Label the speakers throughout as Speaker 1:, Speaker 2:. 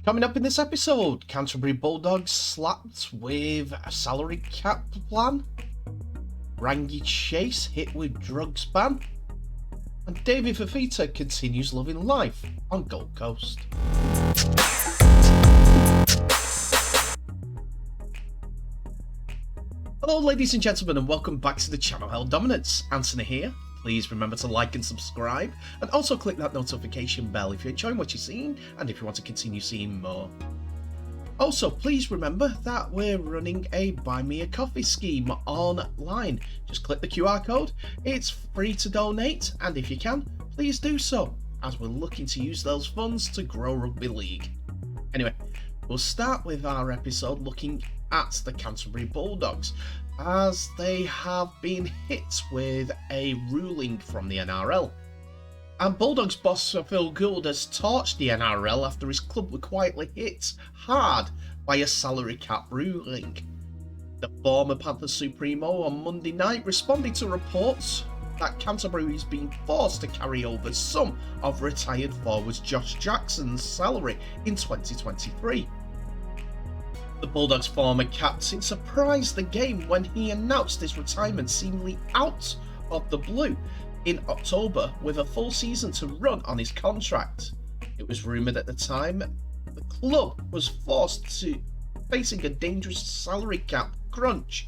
Speaker 1: Coming up in this episode, Canterbury Bulldogs slapped with a salary cap plan, Rangi Chase hit with drugs ban, and David Fifita continues loving life on Gold Coast. Hello ladies and gentlemen, and welcome back to the channel Hell Dominance. Anthony here. Please remember to like and subscribe, and also click that notification bell if you're enjoying what you're seeing and if you want to continue seeing more. Also, please remember that we're running a Buy Me a Coffee scheme online. Just click the QR code, it's free to donate, and if you can, please do so, as we're looking to use those funds to grow Rugby League. Anyway, we'll start with our episode looking at the Canterbury Bulldogs, as they have been hit with a ruling from the NRL. And Bulldogs boss Phil Gould has torched the NRL after his club were quietly hit hard by a salary cap ruling. The former Panthers Supremo on Monday night responded to reports that Canterbury is being forced to carry over some of retired forwards Josh Jackson's salary in 2023. The Bulldogs' former captain surprised the game when he announced his retirement seemingly out of the blue in October with a full season to run on his contract. It was rumoured at the time the club was forced to facing a dangerous salary cap crunch,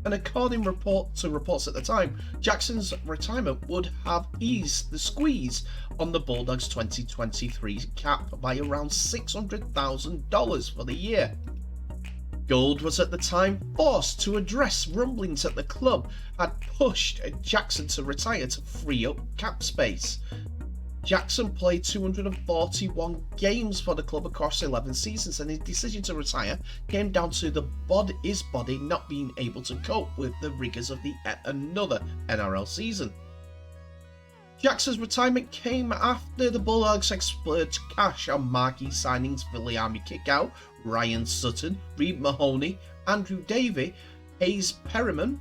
Speaker 1: and according to reports at the time, Jackson's retirement would have eased the squeeze on the Bulldogs' 2023 cap by around $600,000 for the year. Gould was at the time forced to address rumblings that the club had pushed Jackson to retire to free up cap space. Jackson played 241 games for the club across 11 seasons, and his decision to retire came down to his body not being able to cope with the rigours of another NRL season. Jackson's retirement came after the Bulldogs splurged cash on marquee signings Viliami Kickout, Ryan Sutton, Reid Mahoney, Andrew Davey, Hayes Perham,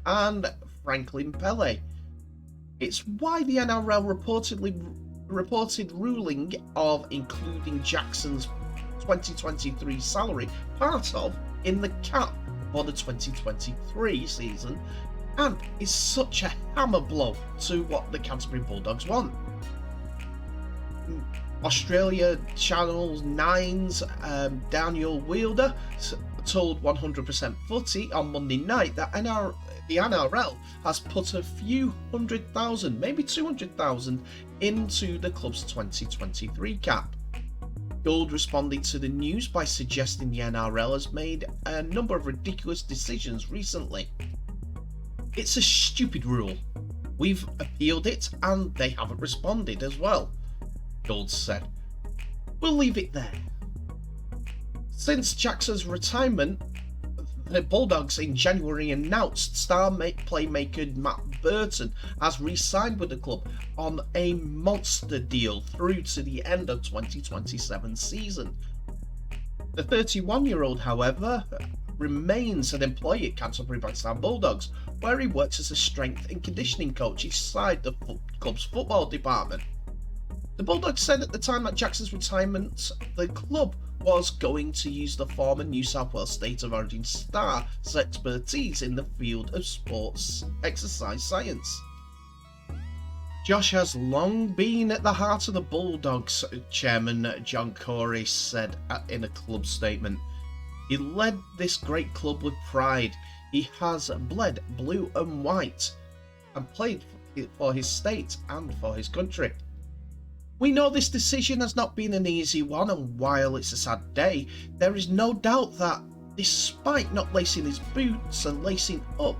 Speaker 1: and Franklin Pele. It's why the NRL reported ruling of including Jackson's 2023 salary part of in the cap for the 2023 season, and is such a hammer blow to what the Canterbury Bulldogs want. Australia Channel 9's Daniel Wielder told 100% Footy on Monday night that the NRL has put a few $100,000, maybe $200,000, into the club's 2023 cap. Gould responded to the news by suggesting the NRL has made a number of ridiculous decisions recently. It's a stupid rule. We've appealed it and they haven't responded as well, Gould said. We'll leave it there. Since Jackson's retirement, the Bulldogs in January announced star playmaker Matt Burton has re-signed with the club on a monster deal through to the end of 2027 season. The 31-year-old, however, remains an employee at Canterbury Bulldogs, where he works as a strength and conditioning coach inside the club's football department. The Bulldogs said at the time of Jackson's retirement, the club was going to use the former New South Wales State of Origin star's expertise in the field of sports exercise science. Josh has long been at the heart of the Bulldogs, Chairman John Corey said in a club statement. He led this great club with pride. He has bled blue and white and played for his state and for his country. We know this decision has not been an easy one, and while it's a sad day, there is no doubt that despite not lacing his boots and lacing up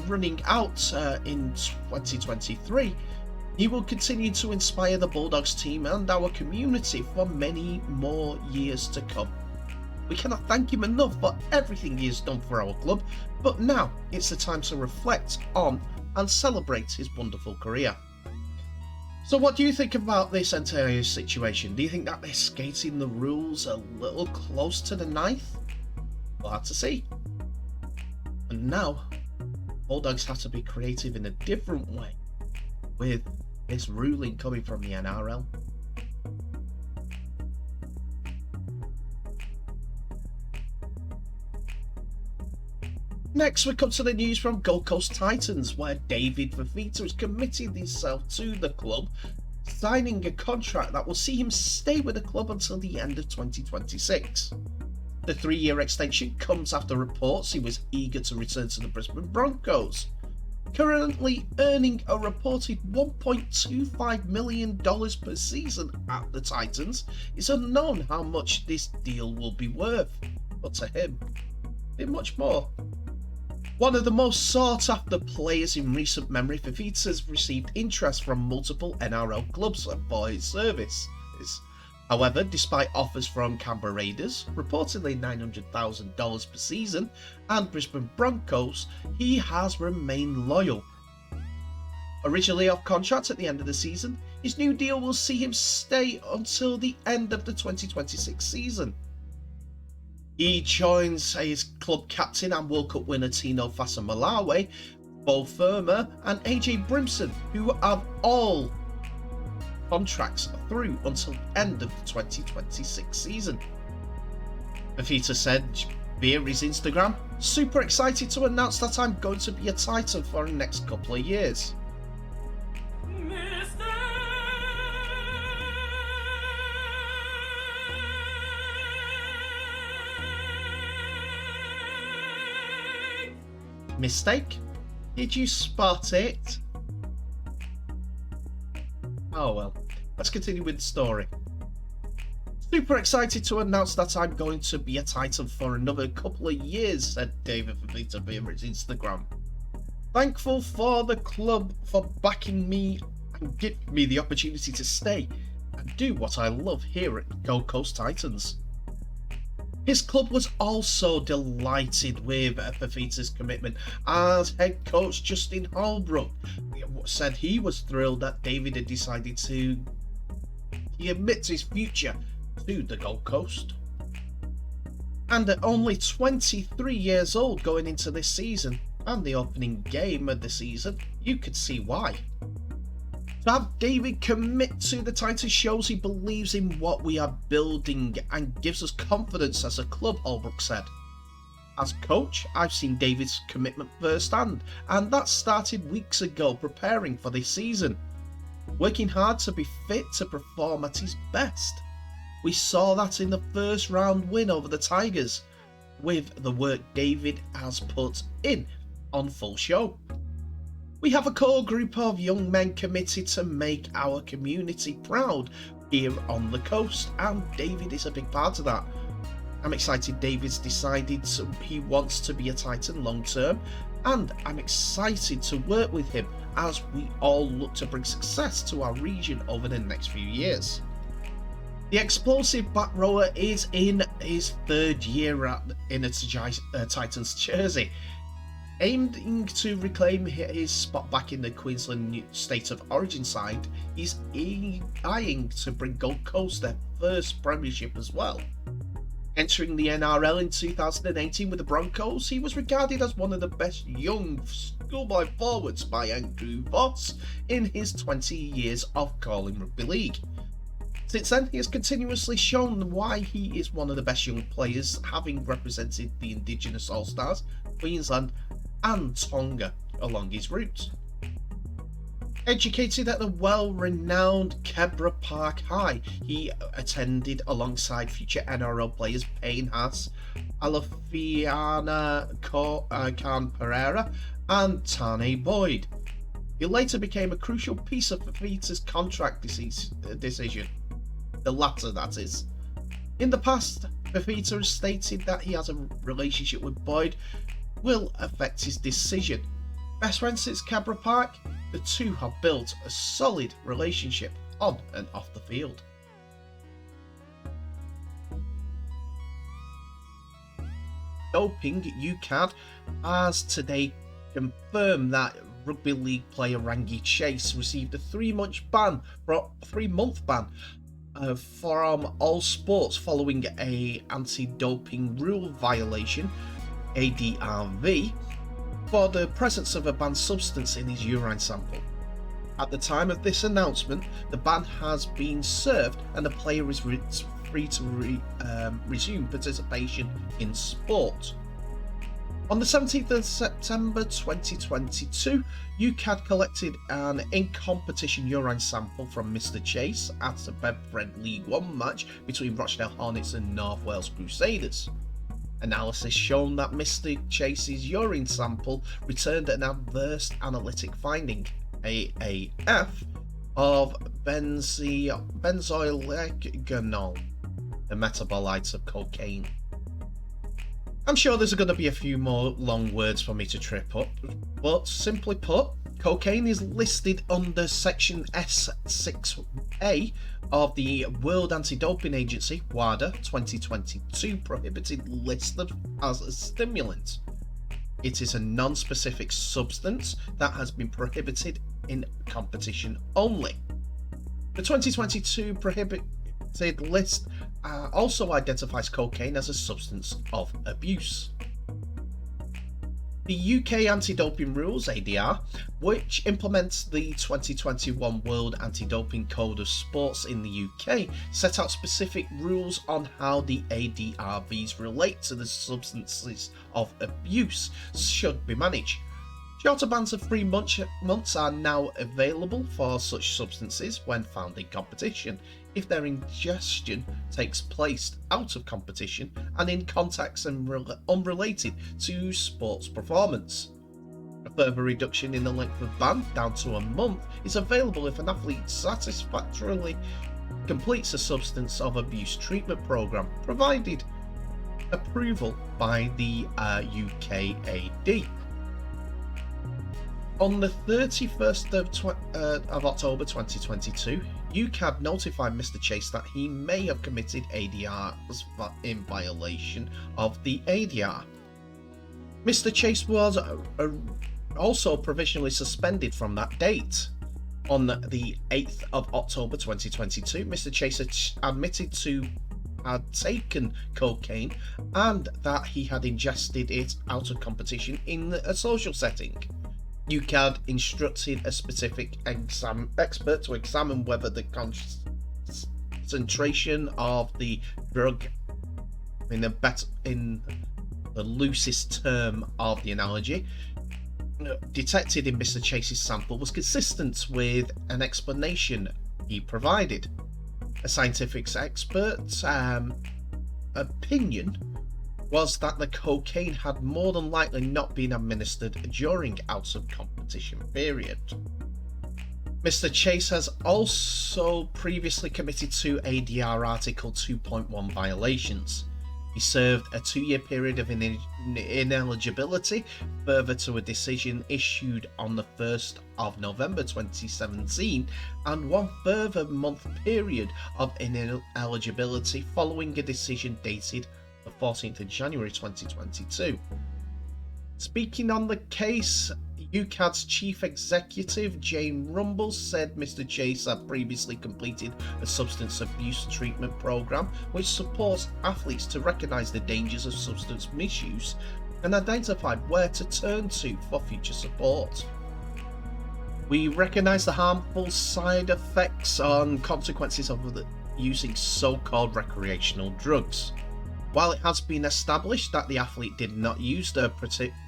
Speaker 1: running out in 2023, he will continue to inspire the Bulldogs team and our community for many more years to come. We cannot thank him enough for everything he has done for our club, but now it's the time to reflect on and celebrate his wonderful career. So what do you think about this entire situation? Do you think that they're skating the rules a little close to the knife? We'll have to see. And now, Bulldogs have to be creative in a different way with this ruling coming from the NRL. Next, we come to the news from Gold Coast Titans, where David Fifita has committed himself to the club, signing a contract that will see him stay with the club until the end of 2026. The 3-year extension comes after reports he was eager to return to the Brisbane Broncos. Currently earning a reported $1.25 million per season at the Titans, it's unknown how much this deal will be worth, but to him, it much more. One of the most sought after players in recent memory, Fifita has received interest from multiple NRL clubs for his services. However, despite offers from Canberra Raiders, reportedly $900,000 per season, and Brisbane Broncos, he has remained loyal. Originally off contract at the end of the season, his new deal will see him stay until the end of the 2026 season. He joins his club captain and World Cup winner Tino Fa'asuamaleaui, Bo Firma and AJ Brimson, who have all contracts through until the end of the 2026 season. Fifita said via his Instagram, "Super excited to announce that I'm going to be a Titan for the next couple of years." Mistake? Did you spot it? Oh well, let's continue with the story. "Super excited to announce that I'm going to be a Titan for another couple of years," said David Fifita via his Instagram. "Thankful for the club for backing me and giving me the opportunity to stay and do what I love here at Gold Coast Titans." His club was also delighted with Fifita's commitment, as head coach Justin Holbrook said he was thrilled that David had decided to commit his future to the Gold Coast. And at only 23 years old going into this season and the opening game of the season, you could see why. To have David commit to the Titans shows he believes in what we are building and gives us confidence as a club, Holbrook said. "As coach, I've seen David's commitment firsthand, and that started weeks ago preparing for this season. Working hard to be fit to perform at his best. We saw that in the first round win over the Tigers, with the work David has put in on full show. We have a core group of young men committed to make our community proud here on the coast, and David is a big part of that. I'm excited David's decided he wants to be a Titan long term, and I'm excited to work with him as we all look to bring success to our region over the next few years." The explosive back rower is in his 3rd year in a Titans jersey. Aiming to reclaim his spot back in the Queensland State of Origin side, he's eyeing to bring Gold Coast their first premiership as well. Entering the NRL in 2018 with the Broncos, he was regarded as one of the best young schoolboy forwards by Andrew Voss in his 20 years of calling rugby league. Since then, he has continuously shown why he is one of the best young players, having represented the Indigenous All-Stars, Queensland and Tonga along his route. Educated at the well-renowned Canberra Park High, he attended alongside future NRL players Payne Haas, Alafiana Khan Pereira and Tane Boyd. He later became a crucial piece of Fifita's contract decision. The latter, that is. In the past, Fifita has stated that he has a relationship with Boyd will affect his decision. Best friends since Canberra Park, the two have built a solid relationship on and off the field. Doping Ukad has today confirmed that rugby league player Rangi Chase received a 3-month ban from all sports following a anti-doping rule violation, ADRV, for the presence of a banned substance in his urine sample. At the time of this announcement, the ban has been served and the player is free to resume participation in sport. On the 17th of September 2022, Ukad collected an in-competition urine sample from Mr. Chase at a Bedford League One match between Rochdale Hornets and North Wales Crusaders. Analysis shown that Mr. Chase's urine sample returned an adverse analytic finding, AAF, of benzoylecgonol, the metabolite of cocaine. I'm sure there's going to be a few more long words for me to trip up, but simply put, cocaine is listed under Section S6A of the World Anti-Doping Agency WADA 2022 prohibited list as a stimulant. It is a non-specific substance that has been prohibited in competition only. The 2022 prohibited list also identifies cocaine as a substance of abuse. The UK Anti-Doping Rules (ADR), which implements the 2021 World Anti-Doping Code of Sports in the UK, set out specific rules on how the ADRVs relate to the substances of abuse should be managed. Shorter bans of 3 months are now available for such substances when found in competition, if their ingestion takes place out of competition and in contexts unrelated to sports performance. A further reduction in the length of ban, down to a month, is available if an athlete satisfactorily completes a substance of abuse treatment program, provided approval by the UKAD. On the 31st of October 2022, Ukad notified Mr. Chase that he may have committed ADRs in violation of the ADR. Mr. Chase was also provisionally suspended from that date. On the 8th of October 2022, Mr. Chase admitted to had taken cocaine and that he had ingested it out of competition in a social setting. Ukad instructed a specific expert to examine whether the concentration of the drug, in the loosest term of the analogy, detected in Mr. Chase's sample was consistent with an explanation he provided. A scientific expert's opinion was that the cocaine had more than likely not been administered during out of competition period. Mr. Chase has also previously committed 2 ADR Article 2.1 violations. He served a 2-year period of ineligibility, further to a decision issued on the 1st of November 2017, and 1 further month period of ineligibility following a decision dated the 14th of January 2022. Speaking on the case, Ukad's chief executive, Jane Rumble, said Mr. Chase had previously completed a substance abuse treatment program which supports athletes to recognise the dangers of substance misuse and identify where to turn to for future support. We recognise the harmful side effects and consequences of using so-called recreational drugs. While it has been established that the athlete did not use the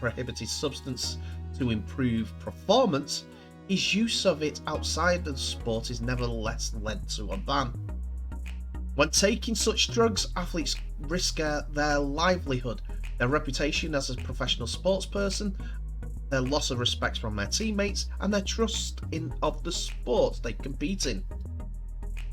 Speaker 1: prohibited substance to improve performance, his use of it outside of the sport is nevertheless led to a ban. When taking such drugs, athletes risk their livelihood, their reputation as a professional sportsperson, their loss of respect from their teammates, and their trust of the sport they compete in.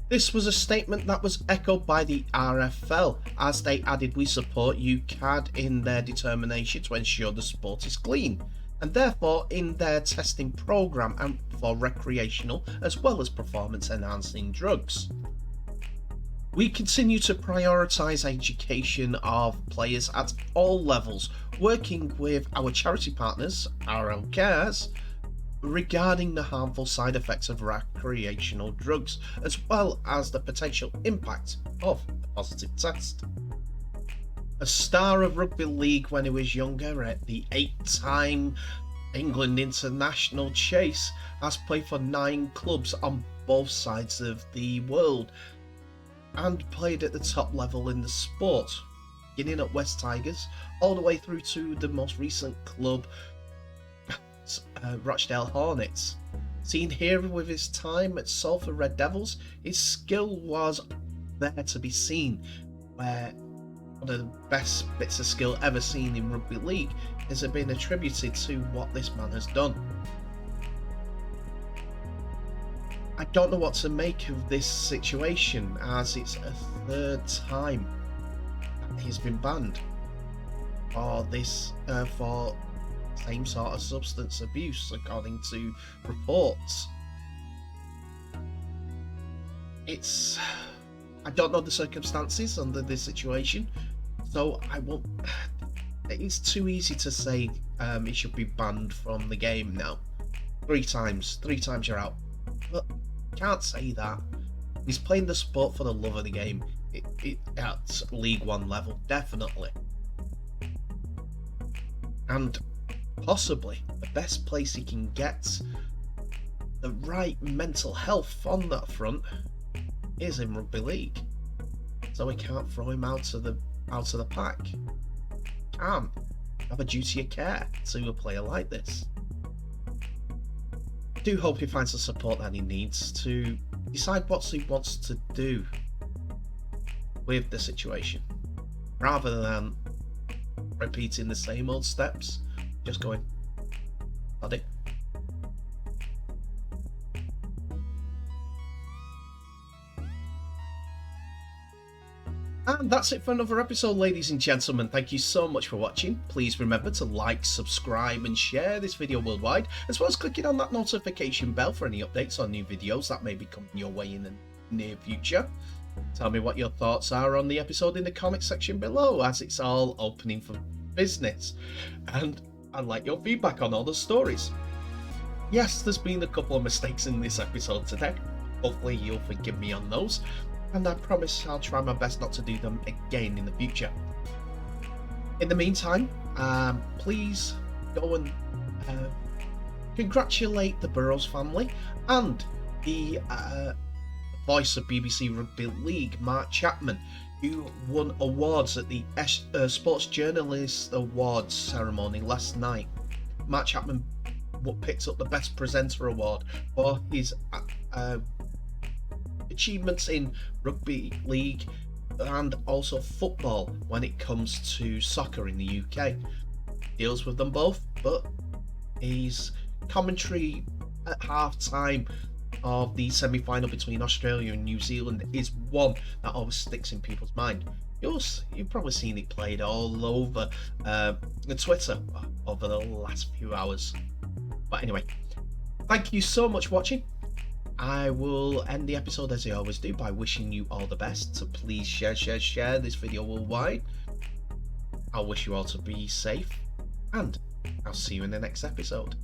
Speaker 1: This was a statement that was echoed by the RFL, as they added, "We support Ukad in their determination to ensure the sport is clean, and therefore in their testing program and for recreational as well as performance enhancing drugs. We continue to prioritise education of players at all levels, working with our charity partners, RL Cares, regarding the harmful side effects of recreational drugs, as well as the potential impact of a positive test." A star of rugby league when he was younger, at the 8-time England international, Chase has played for 9 clubs on both sides of the world and played at the top level in the sport. beginning at West Tigers, all the way through to the most recent club, Rochdale Hornets. Seen here with his time at Salford Red Devils, his skill was there to be seen, where one of the best bits of skill ever seen in rugby league has been attributed to what this man has done. I don't know what to make of this situation, as it's a third time that he's been banned for this for same sort of substance abuse, according to reports. I don't know the circumstances under this situation, so I won't. It's too easy to say he should be banned from the game now. Three times you're out. But can't say that. He's playing the sport for the love of the game. At League One level, definitely. And possibly the best place he can get the right mental health on that front is in rugby league. So we can't throw him out of the pack. Can't have a duty of care to a player like this. I do hope he finds the support that he needs to decide what he wants to do with the situation, rather than repeating the same old steps, just going, buddy. And that's it for another episode, ladies and gentlemen. Thank you so much for watching. Please remember to like, subscribe and share this video worldwide, as well as clicking on that notification bell for any updates on new videos that may be coming your way in the near future. Tell me what your thoughts are on the episode in the comment section below, as it's all opening for business. And I'd like your feedback on all the stories. Yes, there's been a couple of mistakes in this episode today. Hopefully you'll forgive me on those, and I promise I'll try my best not to do them again in the future. In the meantime, please go and congratulate the Burrows family and the voice of BBC Rugby League, Mark Chapman, who won awards at the Sports Journalist Awards ceremony last night. Mark Chapman picked up the Best Presenter award for his achievements in rugby league and also football when it comes to soccer in the UK. Deals with them both, but his commentary at half-time of the semi-final between Australia and New Zealand is one that always sticks in people's mind. You've probably seen it played all over Twitter over the last few hours. But anyway, thank you so much for watching. I will end the episode as I always do by wishing you all the best. So please share this video worldwide. I'll wish you all to be safe, and I'll see you in the next episode.